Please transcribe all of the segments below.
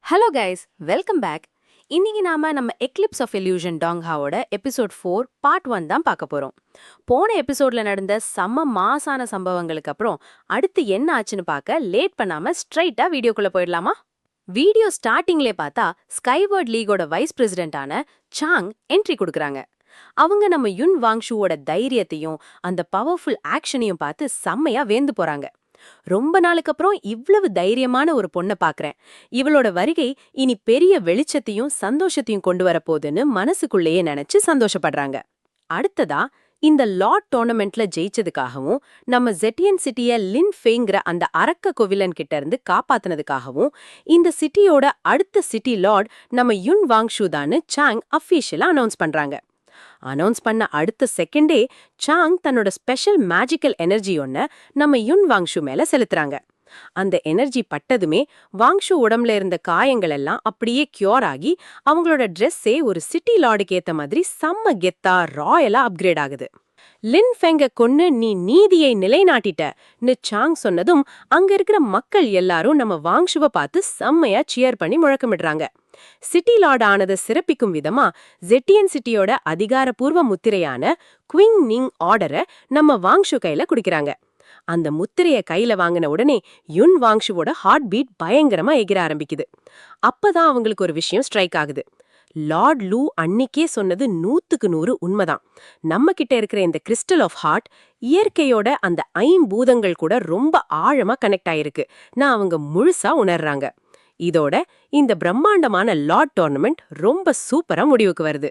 Hello guys, welcome back. இன்னைக்கு நம்ம Eclipse of Illusion டாங்ஹாவோட எபிசோட் 4 பார்ட் 1 தான் பார்க்க போறோம். போன எபிசோட்ல நடந்த செம்ம மாசான சம்பவங்களுக்கு அப்புறம் அடுத்து என்ன ஆச்சுன்னு பார்க்க லேட் பண்ணாம ஸ்ட்ரைட்டா வீடியோக்குள்ள போயிடலாமா? வீடியோ ஸ்டார்டிங்லே பார்த்தா ஸ்கைவர்ட் லீகோட வைஸ் பிரசிடென்டான சாங் என்ட்ரி கொடுக்குறாங்க. அவங்க நம்ம யுன் வாங்ஷுவோட தைரியத்தையும் அந்த பவர்ஃபுல் ஆக்ஷனையும் பார்த்து செம்மையா வேந்து போறாங்க. ரொம்ப நாளுக்கு அப்புறம் இவ்வளவு தைரியமான ஒரு பொண்ணை பாக்குறேன். இவளோட வருகை இனி பெரிய வெளிச்சத்தையும் சந்தோஷத்தையும் கொண்டு வரப்போகுதுன்னு மனசுக்குள்ளேயே நினைச்சு சந்தோஷப்படுறாங்க. அடுத்ததா இந்த லார்ட் டோர்னமெண்ட்ல ஜெயிச்சதுக்காகவும் நம்ம ஜெட்டியன் சிட்டிய லின் ஃபேங்கிற அந்த அரக்க கோவிலன் கிட்ட இருந்து காப்பாத்தினதுக்காகவும் இந்த சிட்டியோட அடுத்த சிட்டி லார்ட் நம்ம யுன் வாங்ஷு தான்னு சாங் அஃபீஷியலா அனௌன்ஸ் பண்றாங்க. அனௌன்ஸ் பண்ண அடுத்த செகண்டே சாங் தன்னோட ஸ்பெஷல் மேஜிக்கல் எனர்ஜி ஒன்ன நம்ம யுன் வாங்ஷு மேல செலுத்துறாங்க. அந்த எனர்ஜி பட்டதுமே வாங்ஷு உடம்புல இருந்த காயங்கள் எல்லாம் அப்படியே கியூர் ஆகி அவங்களோட ட்ரெஸ்ஸே ஒரு சிட்டி லார்டுக்கு ஏத்த மாதிரி செம்ம கெத்தா ராயலா அப்கிரேட் ஆகுது. லின் ஃபெங்க கொன்னு நீ நீதியை நிலைநாட்டிட்டன்னு சாங் சொன்னதும் அங்க இருக்கிற மக்கள் எல்லாரும் நம்ம வாங்ஷுவை பார்த்து செம்மையா சியர் பண்ணி முழக்கமிடுறாங்க. சிட்டி லார்ட் ஆனதை சிறப்பிக்கும் விதமா ஜெட்டியன் சிட்டியோட அதிகாரப்பூர்வ முத்திரையான குவிங் நிங் ஆர்டரை நம்ம வாங்ஷு கையில குடிக்கிறாங்க. அந்த முத்திரைய கையில வாங்கின உடனே யுன் வாங்ஷுவோட ஹார்ட் பீட் பயங்கரமா எகிர ஆரம்பிக்குது. அப்பதான் அவங்களுக்கு ஒரு விஷயம் ஸ்ட்ரைக் ஆகுது. லார்ட் லூ அன்னிக்கே சொன்னது 100% உண்மைதான். நம்ம கிட்ட இருக்கிற இந்த கிறிஸ்டல் ஆஃப் ஹார்ட் இயற்கையோட அந்த ஐம்பூதங்கள் கூட ரொம்ப ஆழமா கனெக்ட் ஆயிருக்கு நான் அவங்க முழுசா உணர்றாங்க. இதோட இந்த பிரம்மாண்டமான லார்ட் டோர்னமெண்ட் ரொம்ப சூப்பரா முடிவுக்கு வருது.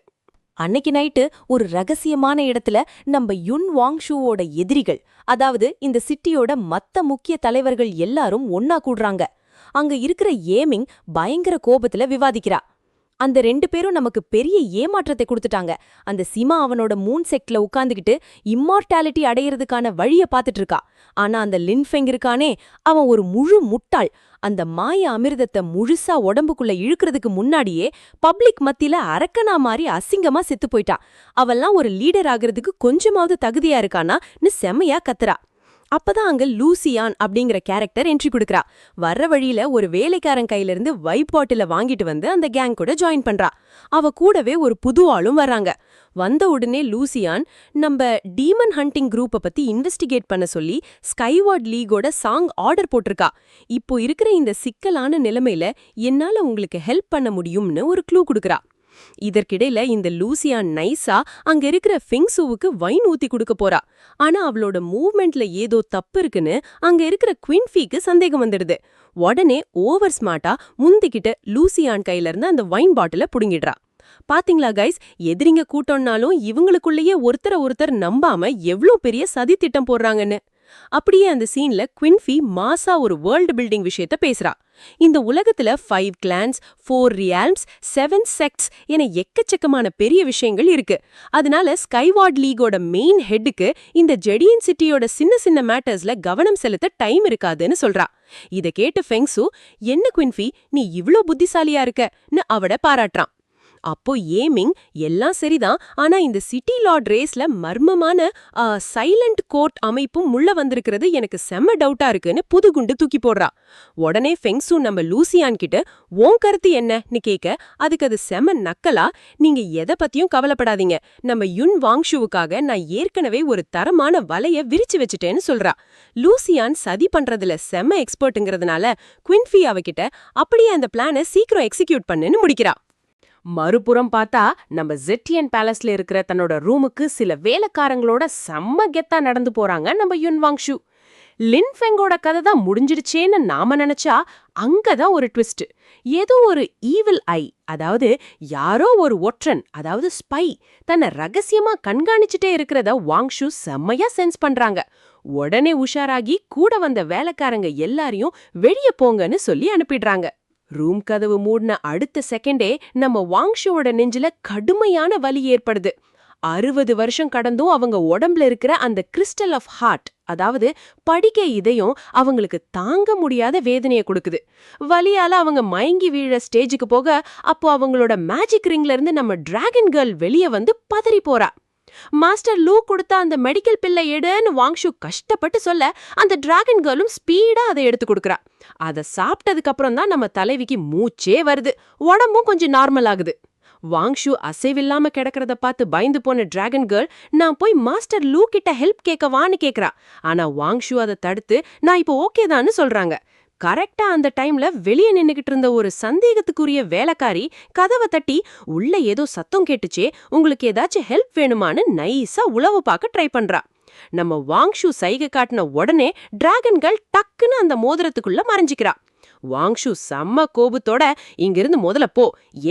அன்னைக்கு நைட்டு ஒரு ரகசியமான இடத்துல நம்ம யுன் வாங்ஷுவோட எதிரிகள், அதாவது இந்த சிட்டியோட மத்த முக்கிய தலைவர்கள் எல்லாரும் ஒன்னா கூடுறாங்க. அங்க இருக்கிற ஏமிங் பயங்கர கோபத்துல விவாதிக்கிறா. அந்த 2 பேரும் நமக்கு பெரிய ஏமாற்றத்தை கொடுத்துட்டாங்க. அந்த சிமா அவனோட மூன் செக்ட்ல உட்கார்ந்துகிட்டு இம்மார்டாலிட்டி அடையிறதுக்கான வழிய பாத்துட்டு இருக்கா. ஆனா அந்த லின்ஃபெங் இருக்கானே, அவன் ஒரு முழு முட்டாள். அந்த மாய அமிர்தத்தை முழுசா உடம்புக்குள்ள இழுக்கிறதுக்கு முன்னாடியே பப்ளிக் மத்தியில அரக்கனா மாறி அசிங்கமா செத்து போயிட்டான். அவெல்லாம் ஒரு லீடர் ஆகிறதுக்கு கொஞ்சமாவது தகுதியா இருக்கானான்னு செமையா கத்துறா. அப்பதான் அங்க லூசியான் அப்படிங்கிற கேரக்டர் என்ட்ரி கொடுக்கறா. வர்ற வழியில ஒரு வேலைக்காரன் கையில இருந்து வைப் பாட்டில வாங்கிட்டு வந்து அந்த கேங் கூட ஜாயின் பண்றா. அவ கூடவே ஒரு புது ஆளும் வர்றாங்க. வந்த உடனே லூசியான் நம்ம டீமன் ஹண்டிங் குரூப்பை பத்தி இன்வெஸ்டிகேட் பண்ண சொல்லி ஸ்கைவார்ட் லீகோட சாங் ஆர்டர் போட்டிருக்கா. இப்போ இருக்கிற இந்த சிக்கலான நிலைமையில என்னால உங்களுக்கு ஹெல்ப் பண்ண முடியும்னு ஒரு க்ளூ கொடுக்கறா. இதற்கிடையில இந்த லூசியான் நைஸா அங்க இருக்கிற ஃபிங்ஸுவுக்கு வைன் ஊத்தி கொடுக்க போறா. ஆனா அவளோட மூவ்மெண்ட்ல ஏதோ தப்பு இருக்குன்னு அங்க இருக்கிற குவின்ஃபீக்கு சந்தேகம் வந்துடுது. உடனே ஓவர் ஸ்மார்ட்டா முந்திக்கிட்டு லூசியான் கையில இருந்து அந்த வைன் பாட்டில புடுங்கிடுறா. பாத்தீங்களா கைஸ், எதிரிங்க கூட்டம்னாலும் இவங்களுக்குள்ளேயே ஒருத்தர் நம்பாம எவ்ளோ பெரிய சதி திட்டம் போடுறாங்கன்னு. அப்படியே அந்த சீன்ல குவின்ஃபி மாசா ஒரு வேர்ல்டு பில்டிங் விஷயத்த பேசுறா. இந்த உலகத்துல 5 கிளான்ஸ், 4 ரியால்ம்ஸ், 7 செக்ட்ஸ் என எக்கச்சக்கமான பெரிய விஷயங்கள் இருக்கு. அதனால ஸ்கைவார்ட் லீகோட மெயின் ஹெட்டுக்கு இந்த ஜெடியன் சிட்டியோட சின்ன சின்ன மேட்டர்ஸ்ல கவனம் செலுத்த டைம் இருக்காதுன்னு சொல்றா. இத கேட்டு ஃபெங்சு, என்ன குவின்ஃபி நீ இவ்ளோ புத்திசாலியா இருக்கன்னு அவட பாராட்டுறான். அப்போ ஏமிங், எல்லாம் சரிதான், ஆனா இந்த சிட்டி லார்ட் ரேஸ்ல மர்மமான சைலண்ட் கோர்ட் அமைப்பும் முள்ள வந்திருக்கிறது எனக்கு செம்ம டவுட்டா இருக்குன்னு புது குண்டு தூக்கி போடுறா. உடனே ஃபெங்சு நம்ம லூசியான் கிட்ட உன் கருத்து என்னன்னு கேட்க, அதுக்கு அது செம்ம நக்கலா, நீங்க எதை பத்தியும் கவலைப்படாதீங்க, நம்ம யுன் வாங்ஷுவுக்காக நான் ஏற்கனவே ஒரு தரமான வலைய விரிச்சு வச்சுட்டேன்னு சொல்றா. லூசியான் சதி பண்றதுல செம்ம எக்ஸ்பர்ட்ங்கிறதுனால குவின்ஃபி அவகிட்ட அப்படியே அந்த பிளானை சீக்கிரம் எக்ஸிக்யூட் பண்ணுன்னு முடிக்கிறா. மறுபுறம் பார்த்தா நம்ம ஜெட்டியன் பேலஸ்ல இருக்கிற தன்னோட ரூமுக்கு சில வேலைக்காரங்களோட செம்ம கெத்தா நடந்து போறாங்க நம்ம யுன் வாங்ஷு. லின் ஃபெங்கோட கதை தான் முடிஞ்சிடுச்சேன்னு நாம நினைச்சா அங்கதான் ஒரு ட்விஸ்ட். ஏதோ ஒரு ஈவில் ஐ, அதாவது யாரோ ஒரு ஒற்றன், அதாவது ஸ்பை தன்னை ரகசியமா கண்காணிச்சுட்டே இருக்கிறத வாங்ஷு செம்மையா சென்ஸ் பண்றாங்க. உடனே உஷாராகி கூட வந்த வேலைக்காரங்க எல்லாரையும் வெளியே போங்கன்னு சொல்லி அனுப்பிடுறாங்க. ரூம் கதவு மூடின அடுத்த செகண்டே நம்ம வாங்ஷுவோட நெஞ்சில கடுமையான வலி ஏற்படுது. 60 வருஷம் கடந்தும் அவங்க உடம்புல இருக்கிற அந்த கிறிஸ்டல் ஆஃப் ஹார்ட், அதாவது படிக்க இதயம் அவங்களுக்கு தாங்க முடியாத வேதனையை கொடுக்குது. வலியால அவங்க மயங்கி வீழ ஸ்டேஜுக்கு போக, அப்போ அவங்களோட மேஜிக் ரிங்ல இருந்து நம்ம டிராகன் கேர்ள் வெளியே வந்து பதறி போறா. மாஸ்டர் லூ கொடுத்த அந்த மெடிக்கல் பில்லை எடுன்னு வாங்ஷு கஷ்டப்பட்டு சொல்ல அந்த டிராகன் கேர்லும் ஸ்பீடா அதை எடுத்து கொடுக்கறா. அதை சாப்பிட்டதுக்கு அப்புறம் தான் நம்ம தலைவிக்கு மூச்சே வருது, உடம்பும் கொஞ்சம் நார்மல் ஆகுது. வாங்ஷு அசைவில்லாம கிடக்கிறத பார்த்து பயந்து போன டிராகன் கேர்ள் நான் போய் மாஸ்டர் லூ கிட்ட ஹெல்ப் கேட்கவான்னு கேக்குறா. ஆனா வாங்ஷு அதை தடுத்து நான் இப்போ ஓகே தான்னு சொல்றாங்க. கரெக்டா அந்த டைம்ல வெளியே நின்னுகிட்டு இருந்த ஒரு சந்தேகத்துக்குரிய வேலைக்காரி கதவை தட்டி உள்ள ஏதோ சத்தம் கேட்டுச்சே, உங்களுக்கு ஏதாச்சும் ஹெல்ப் வேணுமான்னு நைஸா உளவு பார்க்க ட்ரை பண்றா. நம்ம வாங்ஷு சைகை காட்டின உடனே டிராகன்கள் டக்குன்னு அந்த மோதிரத்துக்குள்ள மறைஞ்சிக்கிறா. வாங்ஷு செம்ம கோபத்தோட இங்கிருந்து முதல்ல போ,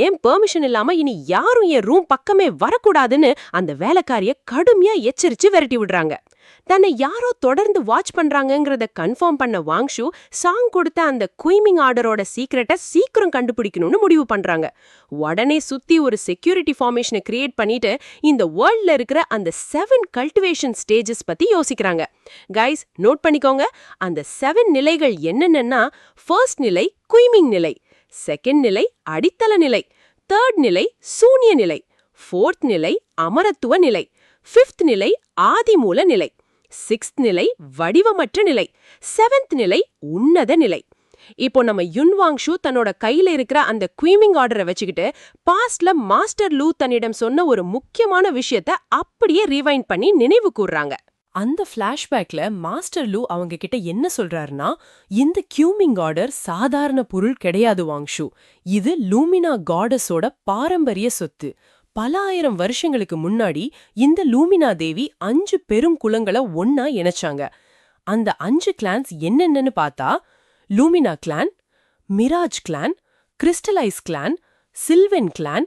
ஏன் பெர்மிஷன் இல்லாம இனி யாரும் என் ரூம் பக்கமே வரக்கூடாதுன்னு அந்த வேலைக்காரிய கடுமையா எச்சரிச்சு விரட்டி விடுறாங்க. தன்னை யாரோ தொடர்ந்து வாட்ச் பண்றாங்கங்கறத கன்ஃபார்ம் பண்ண வாங்ஷு சாங் கொடுத்த அந்த குயிமிங் ஆர்டரோட சீக்ரெட்டை சீக்கிரம் கண்டுபிடிக்கணும்னு முடிவு பண்றாங்க. உடனே சுத்தி ஒரு செக்யூரிட்டி ஃபார்மேஷனை கிரியேட் பண்ணிட்டு இந்த வேர்ல்ட்ல இருக்கிற அந்த 7 கல்டிவேஷன் ஸ்டேஜஸ் பத்தி யோசிக்கிறாங்க. கைஸ் நோட் பண்ணிக்கோங்க, அந்த 7 நிலைகள் என்னென்னா, ஃபர்ஸ்ட் நிலை குயிமிங் நிலை, செகண்ட் நிலை அடித்தள நிலை, தேர்ட் நிலை சூன்ய நிலை, ஃபோர்த் நிலை அமரத்துவ நிலை, ஃபிஃப்த் நிலை ஆதிமூல நிலை, சிக்ஸ்த் நிலை வடிவமற்ற நிலை, செவன்த் நிலை உன்னத நிலை. இப்போ நம்ம யுன் வாங்ஷு தன்னோட கையில இருக்கிற அந்த குயிமிங் ஆர்டரை வச்சுக்கிட்டு பாஸ்ட்ல மாஸ்டர் லூ தன்னிடம் சொன்ன ஒரு முக்கியமான விஷயத்த அப்படியே ரீவைண்ட் பண்ணி நினைவு கூர்றாங்க. அந்த ஃபிளாஷ்பேக்ல மாஸ்டர் லூ அவங்க கிட்ட என்ன சொல்றாருன்னா, இந்த கியூமிங் ஆர்டர் சாதாரண பொருள் கிடையாது வாங்ஷு, இது லூமினா காடஸோட பாரம்பரிய சொத்து. பல ஆயிரம் வருஷங்களுக்கு முன்னாடி இந்த லூமினா தேவி 5 பெரும் குலங்களை ஒன்னா இணைச்சாங்க. அந்த 5 கிளான்ஸ் என்னென்னு பார்த்தா, Lumina clan, Mirage clan, Crystalize clan, Sylven clan,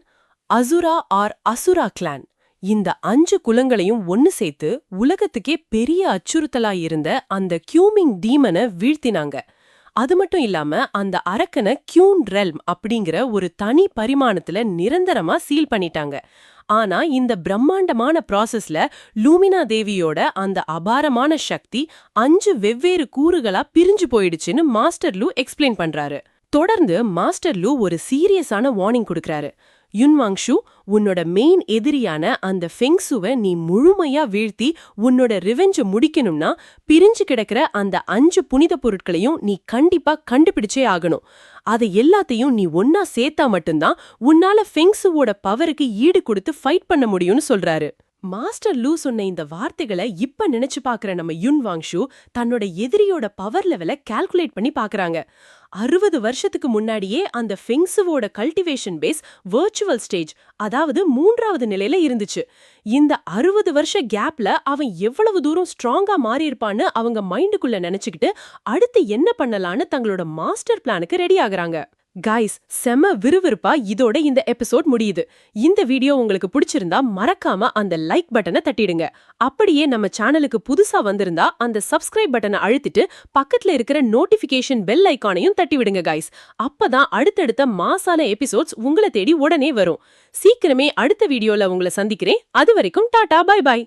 Asura or Asura clan. இந்த 5 குலங்களையும் ஒன்னு சேர்த்து உலகத்துக்கே பெரிய அச்சுறுத்தலாயிருந்த அந்த கியூமிங் டீமனை வீழ்த்தினாங்க. அது மட்டும் இல்லாம அந்த அரக்கனை கியூன் ரெல்ம் அப்படிங்கிற ஒரு தனி பரிமாணத்துல நிரந்தரமா சீல் பண்ணிட்டாங்க. ஆனா இந்த பிரம்மாண்டமான ப்ராசஸ்ல லூமினா தேவியோட அந்த அபாரமான சக்தி 5 வெவ்வேறு கூறுகளா பிரிஞ்சு போயிடுச்சுன்னு மாஸ்டர் லூ எக்ஸ்பிளைன் பண்றாரு. தொடர்ந்து மாஸ்டர் லூ ஒரு சீரியஸான வார்னிங் கொடுக்கறாரு. யுன் வாங்ஷு, உன்னோட மெயின் எதிரியான அந்த ஃபெங்சுவை நீ முழுமையா வீழ்த்தி உன்னோட ரிவெஞ்ச முடிக்கணும்னா பிரிஞ்சு கிடக்கிற அந்த 5 புனித பொருட்களையும் நீ கண்டிப்பா கண்டுபிடிச்சே ஆகணும். அதை எல்லாத்தையும் நீ ஒன்னா சேர்த்தா மட்டும்தான் உன்னால ஃபெங்சுவோட பவருக்கு ஈடு கொடுத்து ஃபைட் பண்ண முடியும்னு சொல்றாரு. மாஸ்டர் லூ சொன்ன இந்த வார்த்தைகளை இப்ப நினைச்சு பாக்குற நம்ம யுன் வாங்ஷு தன்னோட எதிரியோட பவர் லெவலை கால்குலேட் பண்ணி பாக்குறாங்க. 60 வருஷத்துக்கு முன்னாடியே அந்த ஃபெங்சுவோட கல்டிவேஷன் பேஸ் வர்ச்சுவல் ஸ்டேஜ், அதாவது 3வது நிலையில இருந்துச்சு. இந்த 60 வருஷ கேப்ல அவன் எவ்வளவு தூரம் ஸ்ட்ராங்கா மாறி இருப்பான்னு அவங்க மைண்டுக்குள்ள நினைச்சுக்கிட்டு அடுத்து என்ன பண்ணலான்னு தங்களோட மாஸ்டர் பிளானுக்கு ரெடி ஆகுறாங்க. கைஸ், செம விறுவிறுப்பா இதோட இந்த எபிசோட் முடியுது. இந்த வீடியோ உங்களுக்கு பிடிச்சிருந்தா மறக்காம அந்த லைக் பட்டனை தட்டிடுங்க. அப்படியே நம்ம சேனலுக்கு புதுசா வந்திருந்தா அந்த சப்ஸ்கிரைப் பட்டனை அழுத்திட்டு பக்கத்துல இருக்கிற நோட்டிபிகேஷன் பெல் ஐகானையும் தட்டி விடுங்க கைஸ். அப்பதான் அடுத்தடுத்த மாசான எபிசோட்ஸ் உங்களை தேடி உடனே வரும். சீக்கிரமே அடுத்த வீடியோல உங்களை சந்திக்கிறேன். அது வரைக்கும் டாடா, பை பாய்.